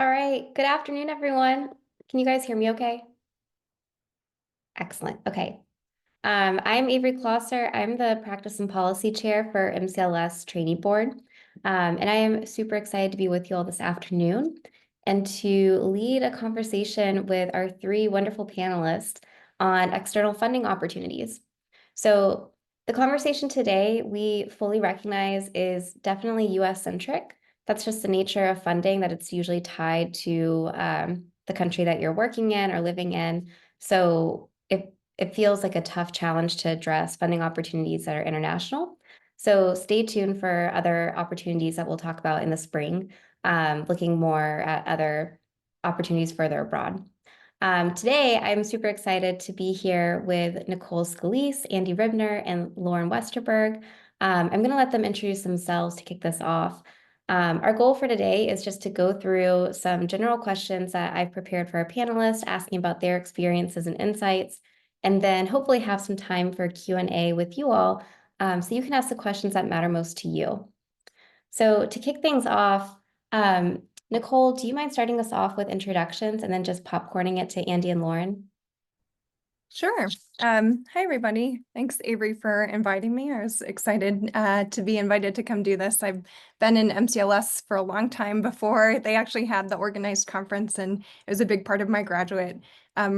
All right. Good afternoon, everyone. Can you guys hear me okay? Excellent. Okay. I'm Avery Closser. I'm the Practice and Policy Chair for MCLS Trainee Board. And I am super excited to be with you all this afternoon and to lead a conversation with our three wonderful panelists on external funding opportunities. So the conversation today, we fully recognize is definitely US centric. That's just the nature of funding, that it's usually tied to the country that you're working in or living in. So it feels like a tough challenge to address funding opportunities that are international. So stay tuned for other opportunities that we'll talk about in the spring, looking more at other opportunities further abroad. Today, I'm super excited to be here with Nicole Scalise, Andy Ribner, and Lauren Westerberg. I'm going to let them introduce themselves to kick this off. Our goal for today is just to go through some general questions that I've prepared for our panelists, asking about their experiences and insights, and then hopefully have some time for Q&A with you all, so you can ask the questions that matter most to you. So to kick things off, Nicole, do you mind starting us off with introductions and then just popcorning it to Andy and Lauren? Sure. Hi, everybody. Thanks, Avery, for inviting me. I was excited to be invited to come do this. I've been in MCLS for a long time before they actually had the organized conference, and it was a big part of my graduate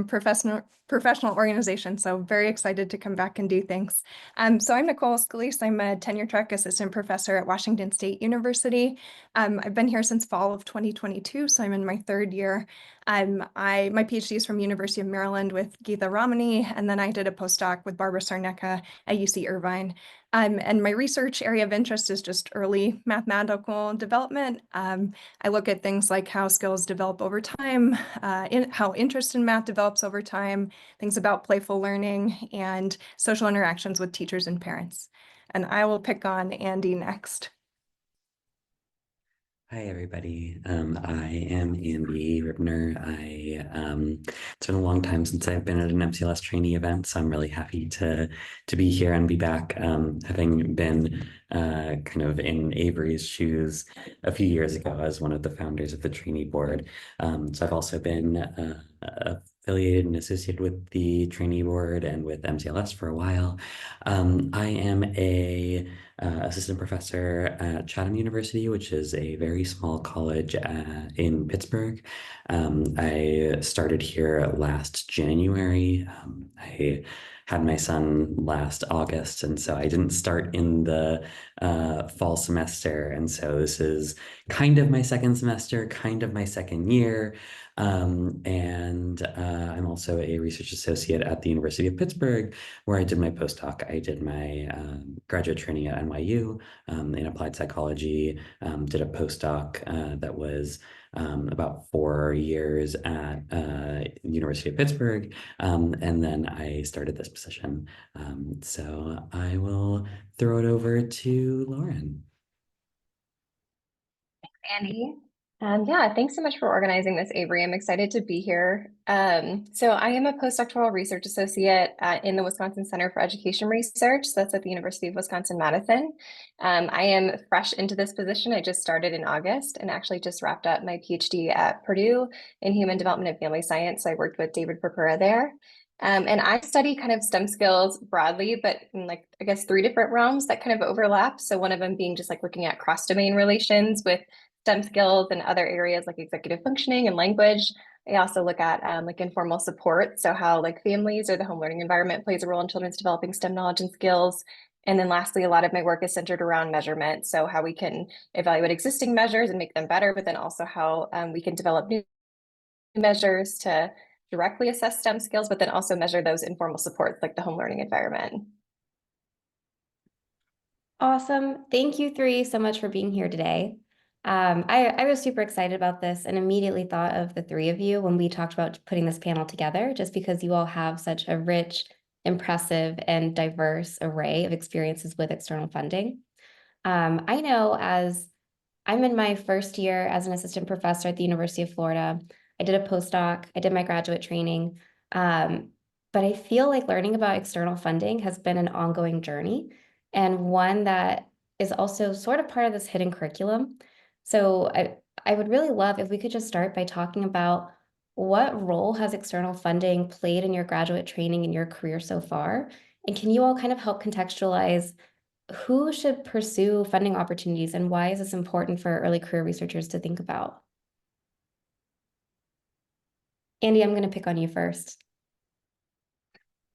professional organization. So very excited to come back and do things. So I'm Nicole Scalise. I'm a tenure track assistant professor at Washington State University. I've been here since fall of 2022, so I'm in my third year. My PhD is from University of Maryland with Geetha Ramani, and then I did a postdoc with Barbara Sarnecka at UC Irvine. And my research area of interest is just early mathematical development. I look at things like how skills develop over time, how interest in math develops over time, things about playful learning, and social interactions with teachers and parents. And I will pick on Andy next. Hi, everybody. I am Andy Ribner. It's been a long time since I've been at an MCLS trainee event, so I'm really happy to be here and be back, having been kind of in Avery's shoes a few years ago as one of the founders of the trainee board. So I've also been affiliated and associated with the trainee board and with MCLS for a while. I am a assistant professor at Chatham University, which is a very small college in Pittsburgh. I started here last January. I had my son last August, and so I didn't start in the fall semester. And so this is kind of my second semester, kind of my second year. And I'm also a research associate at the University of Pittsburgh, where I did my postdoc. I did my graduate training at NYU in applied psychology, did a postdoc that was about 4 years at University of Pittsburgh, and then I started this position. So I will throw it over to Lauren. Andy. Yeah, thanks so much for organizing this, Avery. I'm excited to be here. So I am a postdoctoral research associate in the Wisconsin Center for Education Research. So that's at the University of Wisconsin-Madison. I am fresh into this position. I just started in August and actually just wrapped up my PhD at Purdue in Human Development and Family Science. So I worked with David Purpura there. And I study kind of STEM skills broadly, but in like, I guess, 3 different realms that kind of overlap. So one of them being just like looking at cross-domain relations with STEM skills and other areas like executive functioning and language. I also look at like informal support. So how like families or the home learning environment plays a role in children's developing STEM knowledge and skills. And then lastly, a lot of my work is centered around measurement. So how we can evaluate existing measures and make them better, but then also how we can develop new measures to directly assess STEM skills, but then also measure those informal supports like the home learning environment. Awesome. Thank you three so much for being here today. I was super excited about this and immediately thought of the three of you when we talked about putting this panel together, just because you all have such a rich, impressive, and diverse array of experiences with external funding. I know as I'm in my first year as an assistant professor at the University of Florida. I did a postdoc, I did my graduate training, but I feel like learning about external funding has been an ongoing journey and one that is also sort of part of this hidden curriculum. So I would really love if we could just start by talking about what role has external funding played in your graduate training and your career so far? And can you all kind of help contextualize who should pursue funding opportunities and why is this important for early career researchers to think about? Andy, I'm going to pick on you first.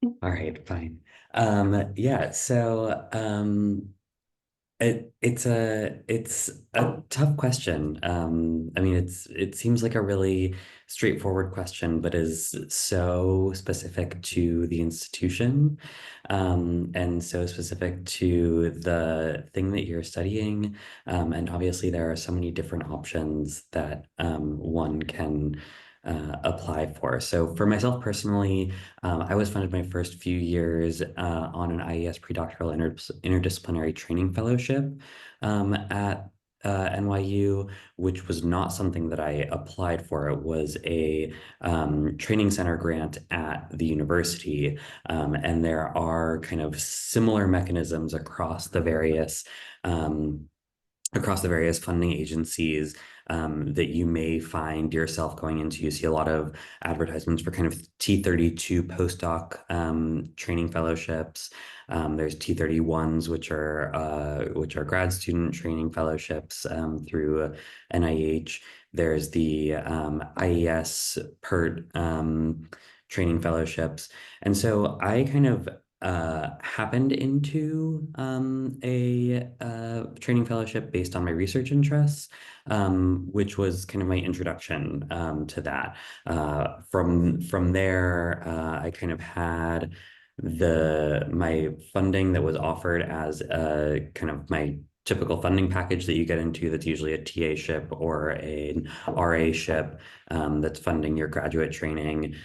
All right, fine. Yeah, so it's a tough question. I mean, it seems like a really straightforward question, but is so specific to the institution, and so specific to the thing that you're studying. And obviously, there are so many different options that one can apply for. So for myself personally, I was funded my first few years on an IES predoctoral interdisciplinary training fellowship at NYU, which was not something that I applied for. It was a training center grant at the university. And there are kind of similar mechanisms across the various funding agencies that you may find yourself going into. You see a lot of advertisements for kind of T32 postdoc training fellowships. There's T31s, which are grad student training fellowships through NIH. There's the IES PERT training fellowships. And so I kind of happened into a training fellowship based on my research interests, which was kind of my introduction to that. From there, I kind of had my funding that was offered as a kind of my typical funding package that you get into, that's usually a TA ship or an RA ship that's funding your graduate training.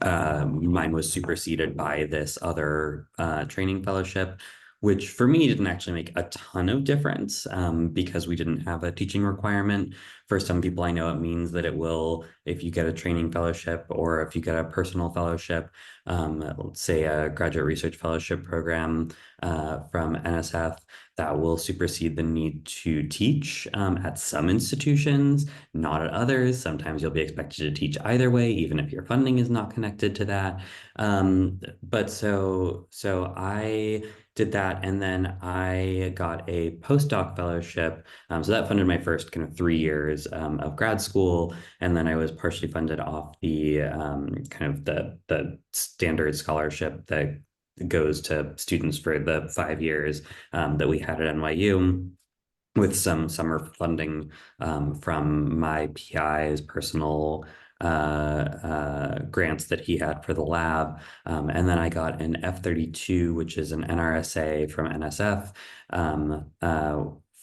Mine was superseded by this other training fellowship, which for me didn't actually make a ton of difference because we didn't have a teaching requirement. For some people, I know it means that it will, if you get a training fellowship or if you get a personal fellowship, let's say a graduate research fellowship program from NSF, that will supersede the need to teach at some institutions, not at others. Sometimes you'll be expected to teach either way, even if your funding is not connected to that. But so I did that, and then I got a postdoc fellowship. So that funded my first kind of 3 years of grad school, and then I was partially funded off the kind of the standard scholarship that goes to students for the 5 years that we had at NYU, with some summer funding from my PI's personal grants that he had for the lab. And then I got an F-32, which is an NRSA from NSF,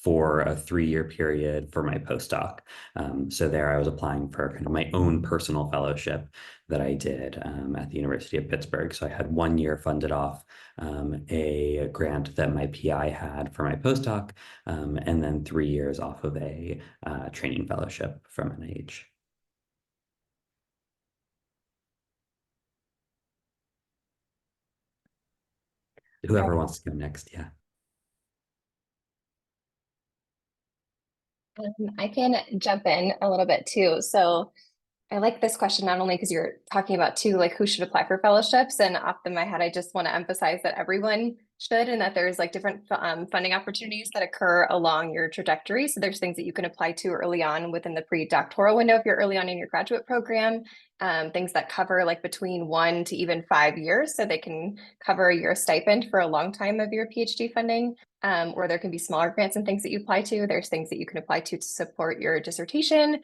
for a 3-year period for my postdoc. So there I was applying for kind of my own personal fellowship that I did at the University of Pittsburgh. So I had 1 year funded off a grant that my PI had for my postdoc, and then 3 years off of a training fellowship from NIH. Whoever wants to go next, yeah. I can jump in a little bit too. So I like this question not only because you're talking about too, like who should apply for fellowships, and off the my head, I just want to emphasize that everyone should, and that there's like different funding opportunities that occur along your trajectory. So there's things that you can apply to early on within the pre-doctoral window if you're early on in your graduate program, things that cover like between 1 to even 5 years, so they can cover your stipend for a long time of your PhD funding. Or there can be smaller grants and things that you apply to. There's things that you can apply to support your dissertation.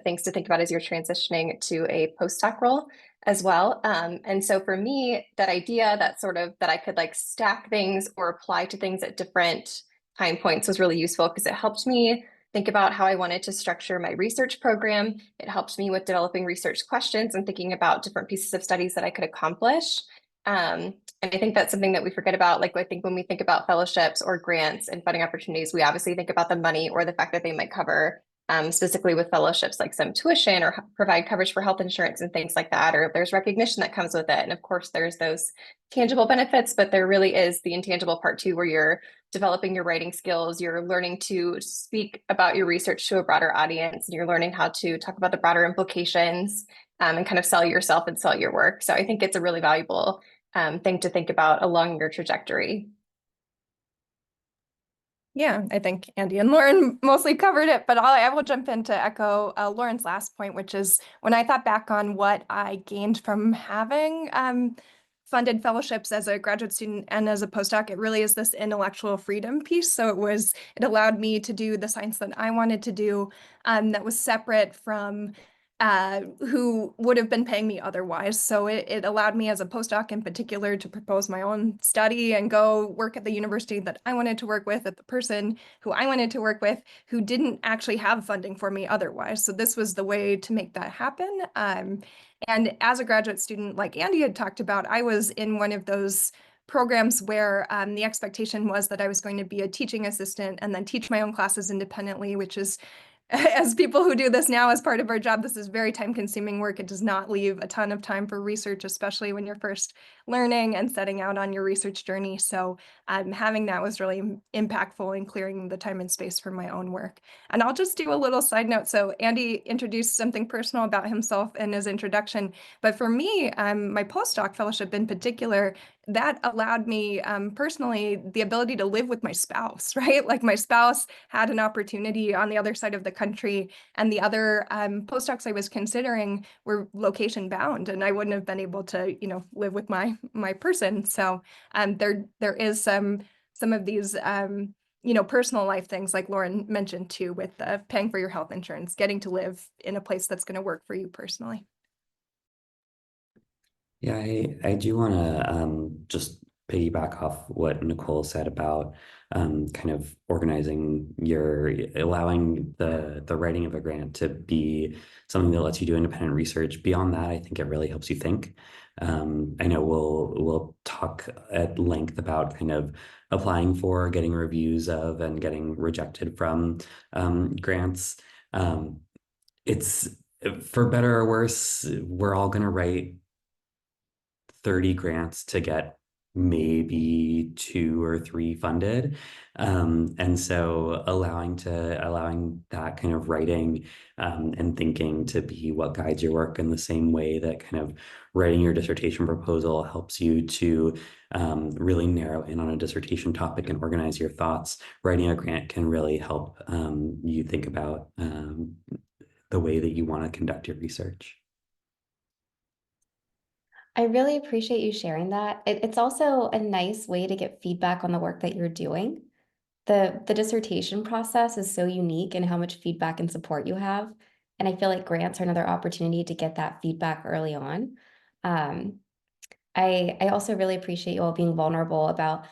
Things to think about as you're transitioning to a postdoc role as well. And so for me, that idea that I could like stack things or apply to things at different time points was really useful because it helped me think about how I wanted to structure my research program. It helped me with developing research questions and thinking about different pieces of studies that I could accomplish. And I think that's something that we forget about. Like, I think when we think about fellowships or grants and funding opportunities, we obviously think about the money or the fact that they might cover specifically with fellowships, like some tuition or provide coverage for health insurance and things like that, or there's recognition that comes with it. And of course, there's those tangible benefits, but there really is the intangible part too, where you're developing your writing skills, you're learning to speak about your research to a broader audience, and you're learning how to talk about the broader implications and kind of sell yourself and sell your work. So I think it's a really valuable thing to think about along your trajectory. Yeah, I think Andy and Lauren mostly covered it, but I will jump in to echo Lauren's last point, which is when I thought back on what I gained from having funded fellowships as a graduate student and as a postdoc, it really is this intellectual freedom piece. So it allowed me to do the science that I wanted to do that was separate from who would have been paying me otherwise. So it allowed me as a postdoc in particular to propose my own study and go work at the university that I wanted to work with, at the person who I wanted to work with, who didn't actually have funding for me otherwise. So this was the way to make that happen. And as a graduate student, like Andy had talked about, I was in one of those programs where the expectation was that I was going to be a teaching assistant and then teach my own classes independently, which is, as people who do this now as part of our job, this is very time-consuming work. It does not leave a ton of time for research, especially when you're first learning and setting out on your research journey. So having that was really impactful in clearing the time and space for my own work. And I'll just do a little side note. So Andy introduced something personal about himself in his introduction. But for me, my postdoc fellowship in particular, that allowed me personally the ability to live with my spouse, right? Like my spouse had an opportunity on the other side of the country, and the other postdocs I was considering were location bound, and I wouldn't have been able to, live with my person. So there is some of these personal life things like Lauren mentioned too, with paying for your health insurance, getting to live in a place that's going to work for you personally. Yeah, I do want to just piggyback off what Nicole said about kind of organizing allowing the writing of a grant to be something that lets you do independent research. Beyond that, I think it really helps you think. I know we'll talk at length about kind of applying for, getting reviews of, and getting rejected from grants. It's, for better or worse, we're all going to write 30 grants to get maybe 2 or 3 funded. And so allowing that kind of writing and thinking to be what guides your work, in the same way that kind of writing your dissertation proposal helps you to really narrow in on a dissertation topic and organize your thoughts. Writing a grant can really help you think about the way that you want to conduct your research. I really appreciate you sharing that. It's also a nice way to get feedback on the work that you're doing. The dissertation process is so unique in how much feedback and support you have. And I feel like grants are another opportunity to get that feedback early on. I also really appreciate you all being vulnerable about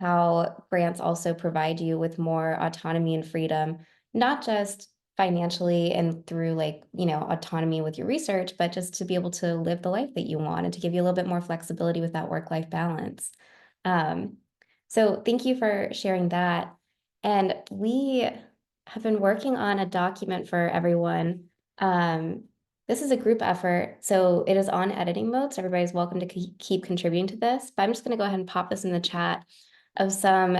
how grants also provide you with more autonomy and freedom, not just financially and through autonomy with your research, but just to be able to live the life that you want and to give you a little bit more flexibility with that work-life balance. So thank you for sharing that. And we have been working on a document for everyone. This is a group effort, so it is on editing mode, so everybody's welcome to keep contributing to this. But I'm just going to go ahead and pop this in the chat of some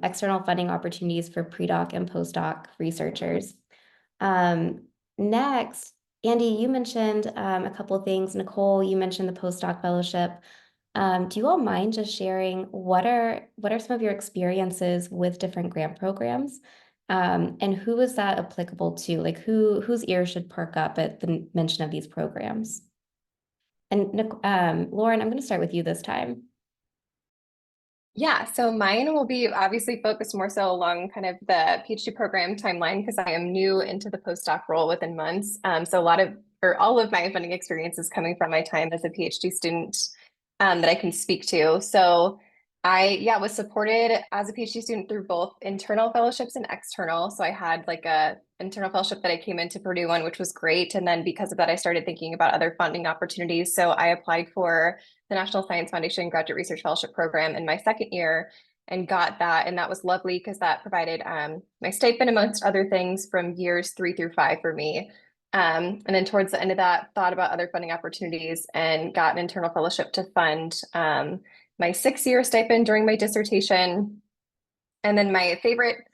external funding opportunities for pre-doc and postdoc researchers. Next, Andy, you mentioned a couple of things. Nicole, you mentioned the postdoc fellowship. Do you all mind just sharing what are some of your experiences with different grant programs? And who is that applicable to? Like whose ears should perk up at the mention of these programs? And Lauren, I'm going to start with you this time. Yeah, so mine will be obviously focused more so along kind of the PhD program timeline, because I am new into the postdoc role within months. So all of my funding experience is coming from my time as a PhD student that I can speak to. So I was supported as a PhD student through both internal fellowships and external. So I had like a internal fellowship that I came into Purdue on, which was great. And then because of that, I started thinking about other funding opportunities. So I applied for the National Science Foundation Graduate Research Fellowship Program in my second year. and got that. And that was lovely because that provided my stipend amongst other things from years 3 through 5 for me. And then towards the end of that, thought about other funding opportunities and got an internal fellowship to fund my 6-year stipend during my dissertation. And then my favorite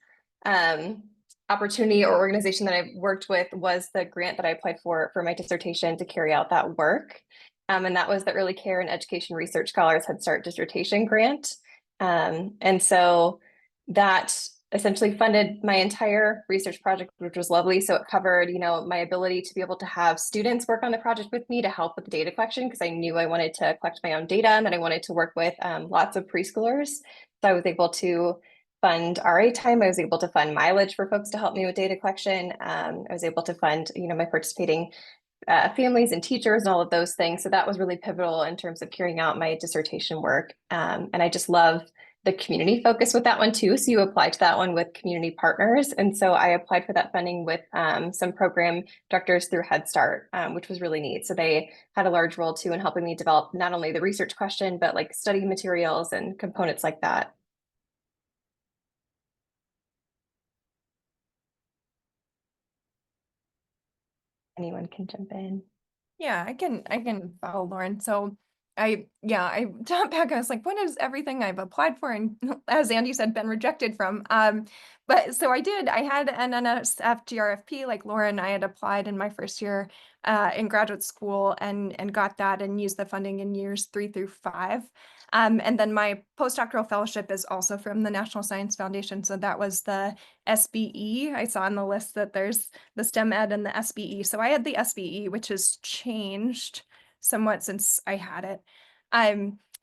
opportunity or organization that I've worked with was the grant that I applied for my dissertation to carry out that work. And that was the Early Care and Education Research Scholars Head Start Dissertation Grant. And so that essentially funded my entire research project, which was lovely. So it covered, my ability to be able to have students work on the project with me to help with the data collection, because I knew I wanted to collect my own data and that I wanted to work with lots of preschoolers. So I was able to fund RA time. I was able to fund mileage for folks to help me with data collection. I was able to fund, my participating families and teachers and all of those things. So that was really pivotal in terms of carrying out my dissertation work. And I just love the community focus with that one too. So you apply to that one with community partners. And so I applied for that funding with some program directors through Head Start, which was really neat. So they had a large role too in helping me develop not only the research question, but like study materials and components like that. Anyone can jump in. Yeah, I can follow Lauren. So I jumped back. I was like, what is everything I've applied for? And as Andy said, been rejected from. But so I had an NSF GRFP like Lauren. I had applied in my first year in graduate school and got that and used the funding in years 3 through 5. And then my postdoctoral fellowship is also from the National Science Foundation. So that was the SBE. I saw on the list that there's the STEM Ed and the SBE. So I had the SBE, which has changed somewhat since I had it.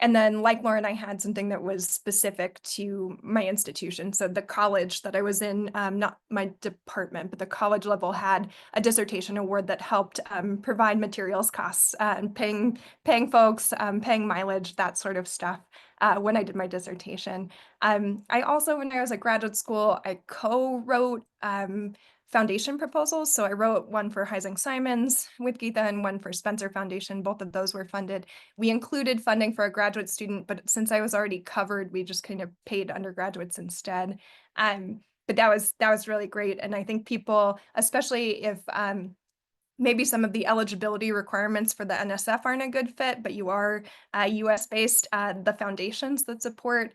And then like Lauren, I had something that was specific to my institution. So the college that I was in, not my department, but the college level had a dissertation award that helped provide materials costs and paying folks, paying mileage, that sort of stuff when I did my dissertation. I also, when I was at graduate school, I co-wrote foundation proposals. So I wrote one for Heising-Simons with Geetha and one for Spencer Foundation. Both of those were funded. We included funding for a graduate student, but since I was already covered, we just kind of paid undergraduates instead. But that was really great. And I think people, especially if maybe some of the eligibility requirements for the NSF aren't a good fit, but you are US based, the foundations that support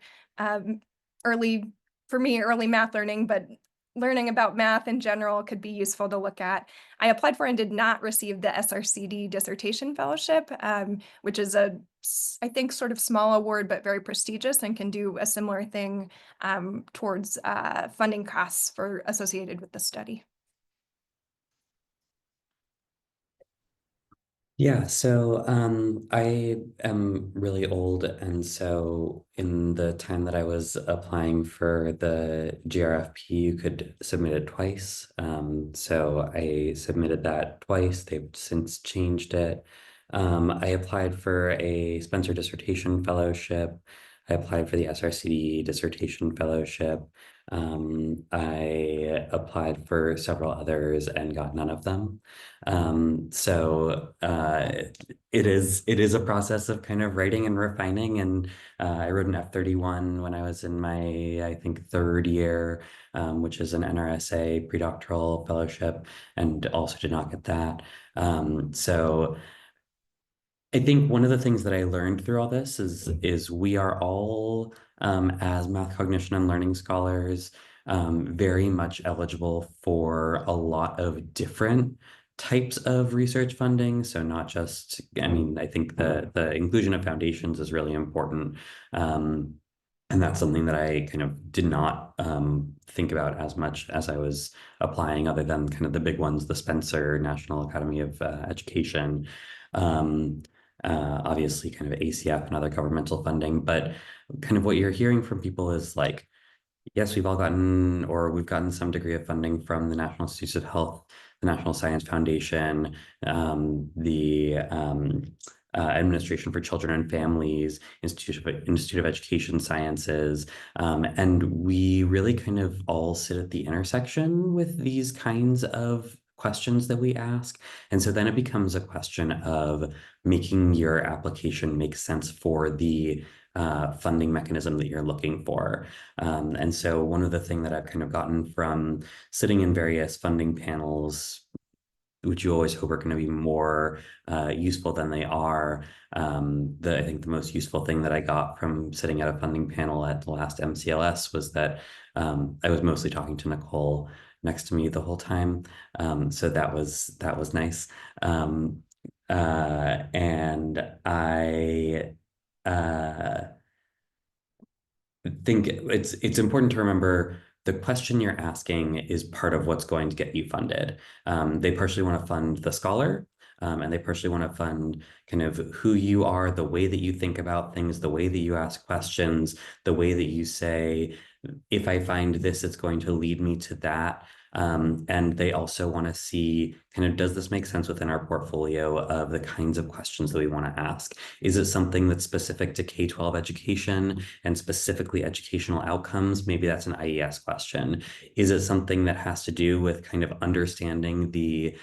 early math learning, but learning about math in general could be useful to look at. I applied for and did not receive the SRCD dissertation fellowship, which is I think sort of small award, but very prestigious and can do a similar thing towards funding costs associated with the study. Yeah, so I am really old, and so in the time that I was applying for the GRFP, you could submit it twice. So I submitted that twice. They've since changed it. I applied for a Spencer Dissertation Fellowship. I applied for the SRCD Dissertation Fellowship. I applied for several others and got none of them. It is a process of kind of writing and refining. And I wrote an F-31 when I was in my, I think, 3rd year, which is an NRSA predoctoral fellowship, and also did not get that. So I think one of the things that I learned through all this is we are all, as math, cognition, and learning scholars, very much eligible for a lot of different types of research funding. So not just, I mean, I think the inclusion of foundations is really important. And that's something that I kind of did not think about as much as I was applying, other than kind of the big ones, the Spencer National Academy of Education. Obviously kind of ACF and other governmental funding, but kind of what you're hearing from people is like, yes, we've gotten some degree of funding from the National Institutes of Health, the National Science Foundation, the Administration for Children and Families, Institute of Education Sciences, and we really kind of all sit at the intersection with these kinds of questions that we ask. And so then it becomes a question of making your application make sense for the funding mechanism that you're looking for. And so one of the things that I've kind of gotten from sitting in various funding panels, which you always hope are going to be more useful than they are. I think the most useful thing that I got from sitting at a funding panel at the last MCLS was that I was mostly talking to Nicole next to me the whole time. So that was nice. And I think it's important to remember the question you're asking is part of what's going to get you funded. They partially want to fund the scholar, and they partially want to fund kind of who you are, the way that you think about things, the way that you ask questions, the way that you say, if I find this, it's going to lead me to that. And they also want to see kind of, does this make sense within our portfolio of the kinds of questions that we want to ask? Is it something that's specific to K-12 education and specifically educational outcomes? Maybe that's an IES question. Is it something that has to do with kind of understanding the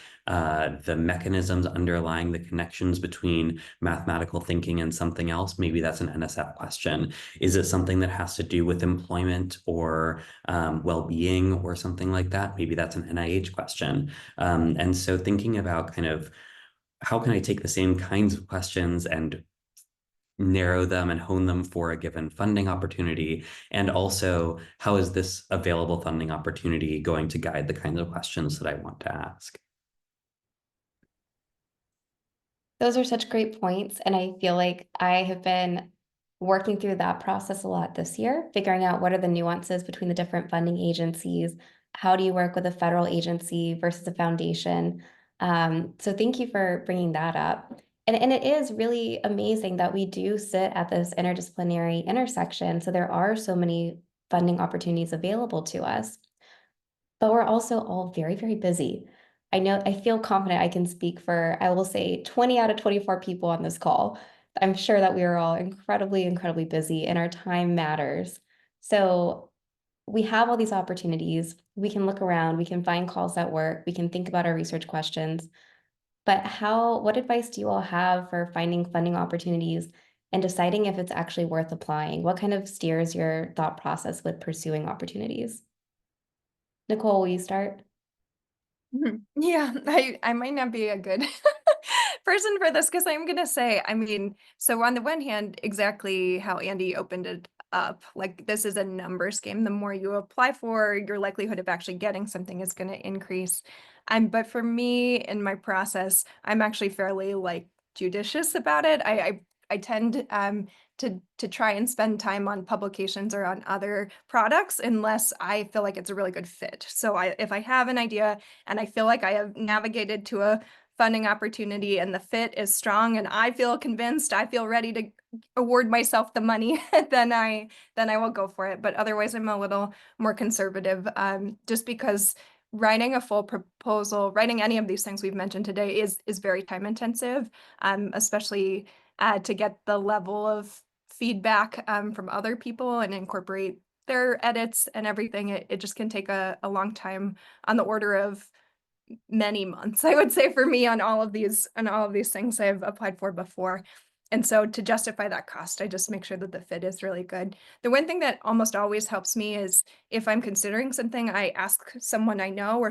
mechanisms underlying the connections between mathematical thinking and something else? Maybe that's an NSF question. Is it something that has to do with employment or well-being or something like that? Maybe that's an NIH question. And so thinking about kind of how can I take the same kinds of questions and narrow them and hone them for a given funding opportunity? And also, how is this available funding opportunity going to guide the kinds of questions that I want to ask? Those are such great points. And I feel like I have been working through that process a lot this year, figuring out what are the nuances between the different funding agencies. How do you work with a federal agency versus a foundation? So thank you for bringing that up. And it is really amazing that we do sit at this interdisciplinary intersection. So there are so many funding opportunities available to us. But we're also all very, very busy. I know, I feel confident I can speak for, I will say 20 out of 24 people on this call. I'm sure that we are all incredibly, incredibly busy and our time matters. So we have all these opportunities. We can look around, we can find calls that work, we can think about our research questions. But what advice do you all have for finding funding opportunities and deciding if it's actually worth applying? What kind of steers your thought process with pursuing opportunities? Nicole, will you start? Yeah, I might not be a good person for this because I'm gonna say, I mean, so on the one hand, exactly how Andy opened it up, like this is a numbers game. The more you apply for, your likelihood of actually getting something is going to increase. But for me in my process, I'm actually fairly like judicious about it. I tend to try and spend time on publications or on other products unless I feel like it's a really good fit. So if I have an idea and I feel like I have navigated to a funding opportunity and the fit is strong and I feel convinced, I feel ready to award myself the money, then I will go for it. But otherwise, I'm a little more conservative, just because writing a full proposal, writing any of these things we've mentioned today is very time intensive, especially to get the level of feedback from other people and incorporate their edits and everything. It just can take a long time, on the order of many months, I would say, for me on all of these things I've applied for before. And so to justify that cost, I just make sure that the fit is really good. The one thing that almost always helps me is if I'm considering something, I ask someone I know or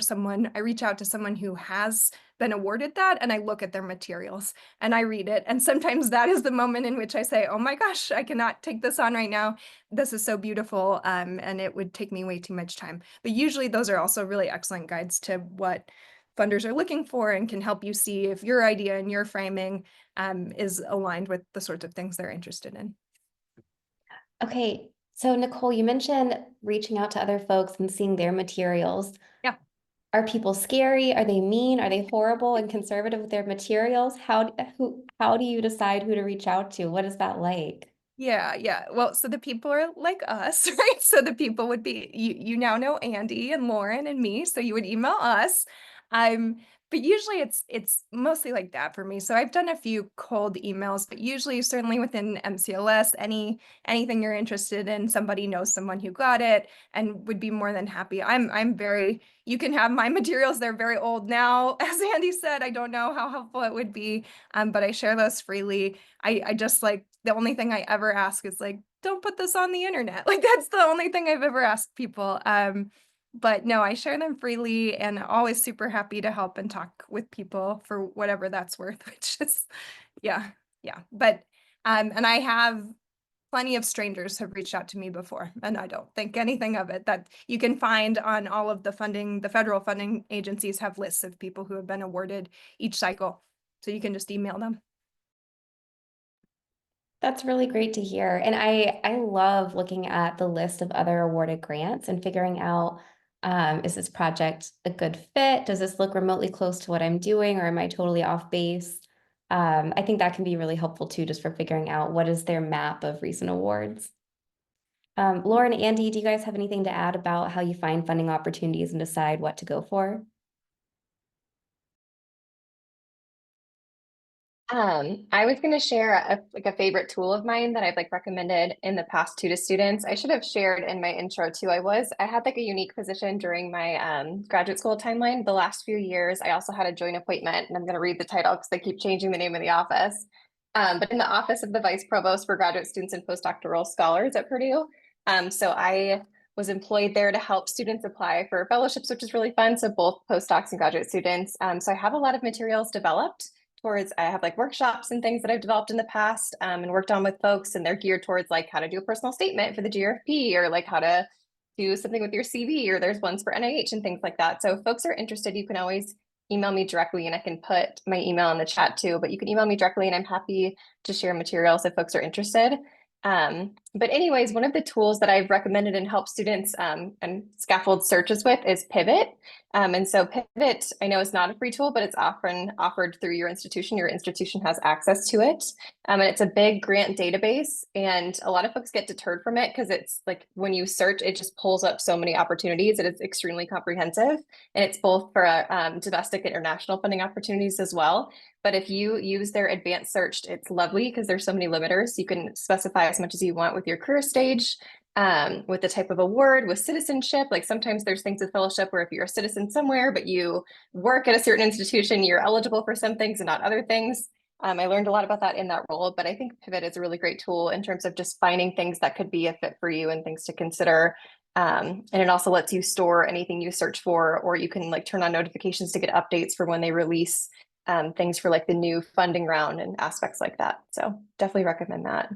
I reach out to someone who has been awarded that and I look at their materials and I read it. And sometimes that is the moment in which I say, oh my gosh, I cannot take this on right now. This is so beautiful. And it would take me way too much time. But usually those are also really excellent guides to what funders are looking for and can help you see if your idea and your framing is aligned with the sorts of things they're interested in. Okay, so Nicole, you mentioned reaching out to other folks and seeing their materials. Yeah. Are people scary? Are they mean? Are they horrible and conservative with their materials? How do you decide who to reach out to? What is that like? Yeah. Well, so the people are like us, right? So the people would be, you now know Andy and Lauren and me, so you would email us. but usually it's mostly like that for me. So I've done a few cold emails, but usually certainly within MCLS, anything you're interested in, somebody knows someone who got it and would be more than happy. I'm very, you can have my materials, they're very old now. As Andy said, I don't know how helpful it would be, but I share those freely. I just like, the only thing I ever ask is like, don't put this on the internet. Like that's the only thing I've ever asked people. But no, I share them freely and always super happy to help and talk with people for whatever that's worth, which is, yeah. But, and I have plenty of strangers have reached out to me before, and I don't think anything of it. That you can find on all of the funding, the federal funding agencies have lists of people who have been awarded each cycle. So you can just email them. That's really great to hear. And I love looking at the list of other awarded grants and figuring out, is this project a good fit? Does this look remotely close to what I'm doing, or am I totally off base? I think that can be really helpful too, just for figuring out what is their map of recent awards. Lauren, Andy, do you guys have anything to add about how you find funding opportunities and decide what to go for? I was going to share a favorite tool of mine that I've like recommended in the past too to students. I should have shared in my intro too. I had like a unique position during my graduate school timeline. The last few years, I also had a joint appointment, and I'm going to read the title because they keep changing the name of the office. But in the office of the vice provost for graduate students and postdoctoral scholars at Purdue. So I was employed there to help students apply for fellowships, which is really fun. So both postdocs and graduate students. So I have a lot of materials developed towards, I have like workshops and things that I've developed in the past and worked on with folks, and they're geared towards like how to do a personal statement for the GRFP, or like how to do something with your CV, or there's ones for NIH and things like that. So if folks are interested, you can always email me directly, and I can put my email in the chat too, but you can email me directly and I'm happy to share materials if folks are interested. But anyways, one of the tools that I've recommended and helped students and scaffold searches with is Pivot. And so Pivot, I know is not a free tool, but it's often offered through your institution. Your institution has access to it. And it's a big grant database. And a lot of folks get deterred from it because it's like when you search, it just pulls up so many opportunities. It is extremely comprehensive. And it's both for domestic and international funding opportunities as well. But if you use their advanced search, it's lovely because there's so many limiters. You can specify as much as you want with your career stage, with the type of award, with citizenship. Like sometimes there's things with fellowship where if you're a citizen somewhere, but you work at a certain institution, you're eligible for some things and not other things. I learned a lot about that in that role, but I think Pivot is a really great tool in terms of just finding things that could be a fit for you and things to consider. And it also lets you store anything you search for, or you can like turn on notifications to get updates for when they release things for like the new funding round and aspects like that. So definitely recommend that.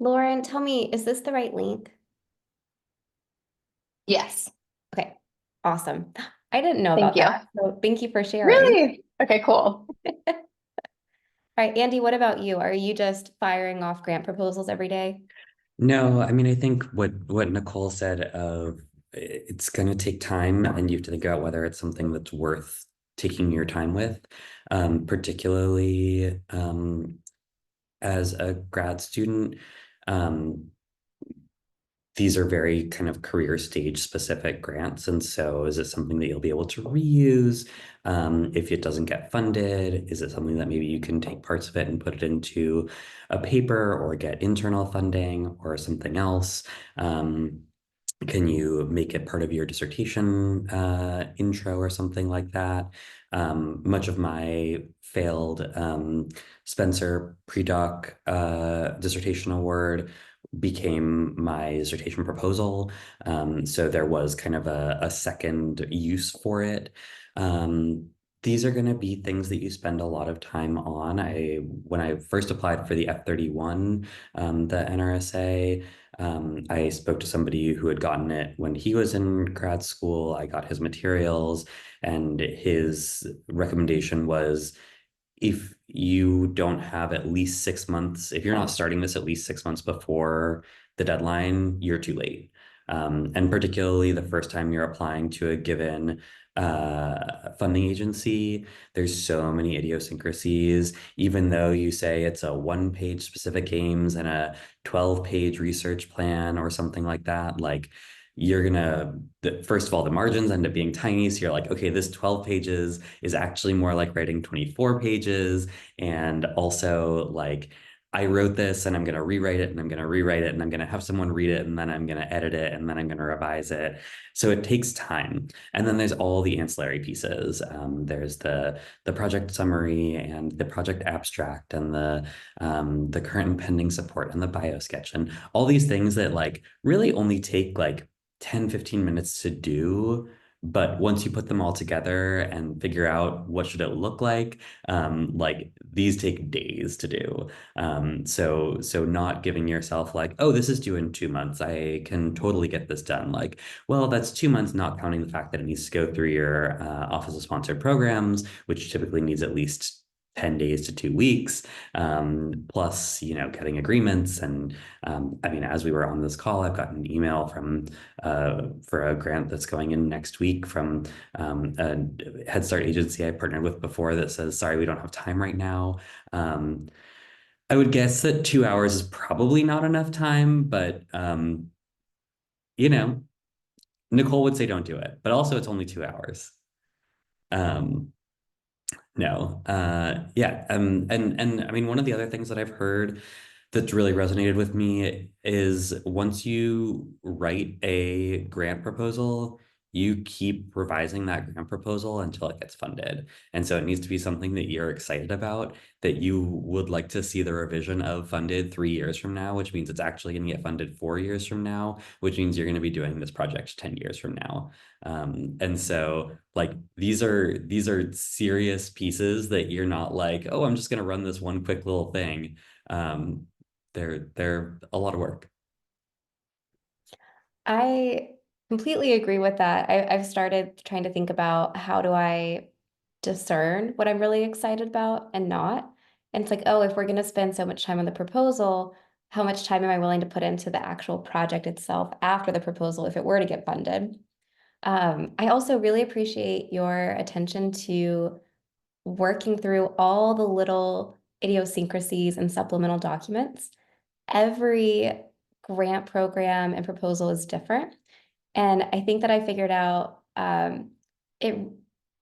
Lauren, tell me, is this the right link? Yes. Okay, awesome. I didn't know Thank about you. that, so thank you for sharing. Really? Okay, cool. All right, Andy, what about you? Are you just firing off grant proposals every day? No, I mean, I think what Nicole said of it's going to take time, and you have to think about whether it's something that's worth taking your time with, particularly as a grad student. These are very kind of career stage specific grants. And so is it something that you'll be able to reuse? If it doesn't get funded, is it something that maybe you can take parts of it and put it into a paper or get internal funding or something else? Can you make it part of your dissertation intro or something like that? Much of my failed Spencer pre-doc dissertation award became my dissertation proposal. So there was kind of a second use for it. These are going to be things that you spend a lot of time on. When I first applied for the F-31, the NRSA, I spoke to somebody who had gotten it when he was in grad school. I got his materials, and his recommendation was, if you don't have at least 6 months, if you're not starting this at least 6 months before the deadline, you're too late. And particularly the first time you're applying to a given funding agency, there's so many idiosyncrasies. Even though you say it's a 1-page specific aims and a 12-page research plan or something like that, like you're gonna, first of all, the margins end up being tiny. So you're like, okay, this 12 pages is actually more like writing 24 pages. And also like, I wrote this and I'm going to rewrite it and I'm going to rewrite it and I'm going to have someone read it and then I'm going to edit it and then I'm going to revise it. So it takes time. And then there's all the ancillary pieces. There's the project summary and the project abstract and the current and pending support and the bio sketch and all these things that like really only take like 10-15 minutes to do. But once you put them all together and figure out what should it look like these take days to do. So not giving yourself like, oh, this is due in 2 months. I can totally get this done. Like, well, that's 2 months, not counting the fact that it needs to go through your Office of Sponsored Programs, which typically needs at least 10 days to 2 weeks, plus, getting agreements. And I mean, as we were on this call, I've gotten an email from for a grant that's going in next week from a Head Start agency I partnered with before that says, sorry, we don't have time right now. I would guess that 2 hours is probably not enough time, but you know, Nicole would say don't do it, but also it's only 2 hours. No, yeah, and I mean, one of the other things that I've heard that's really resonated with me is once you write a grant proposal, you keep revising that grant proposal until it gets funded. And so it needs to be something that you're excited about, that you would like to see the revision of funded 3 years from now, which means it's actually going to get funded 4 years from now, which means you're going to be doing this project 10 years from now. And so like these are serious pieces that you're not like, oh, I'm just going to run this one quick little thing. They're a lot of work. I completely agree with that. I've started trying to think about how do I discern what I'm really excited about and not. And it's like, oh, if we're going to spend so much time on the proposal, how much time am I willing to put into the actual project itself after the proposal if it were to get funded? I also really appreciate your attention to working through all the little idiosyncrasies and supplemental documents. Every grant program and proposal is different. And I think that I figured out it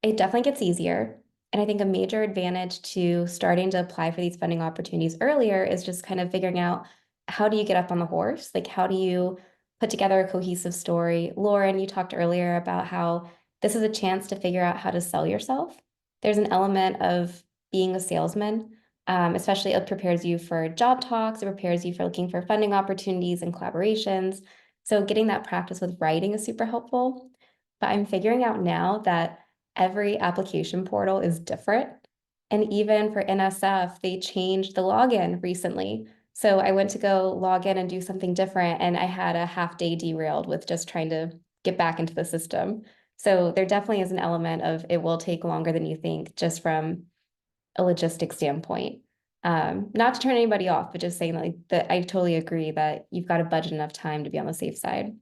it definitely gets easier. And I think a major advantage to starting to apply for these funding opportunities earlier is just kind of figuring out how do you get up on the horse? Like how do you put together a cohesive story? Lauren, you talked earlier about how this is a chance to figure out how to sell yourself. There's an element of being a salesman, especially it prepares you for job talks, it prepares you for looking for funding opportunities and collaborations. So getting that practice with writing is super helpful. But I'm figuring out now that every application portal is different. And even for NSF, they changed the login recently. So I went to go log in and do something different, and I had a half day derailed with just trying to get back into the system. So there definitely is an element of it will take longer than you think, just from a logistic standpoint. Not to turn anybody off, but just saying like that I totally agree that you've got to budget enough time to be on the safe side.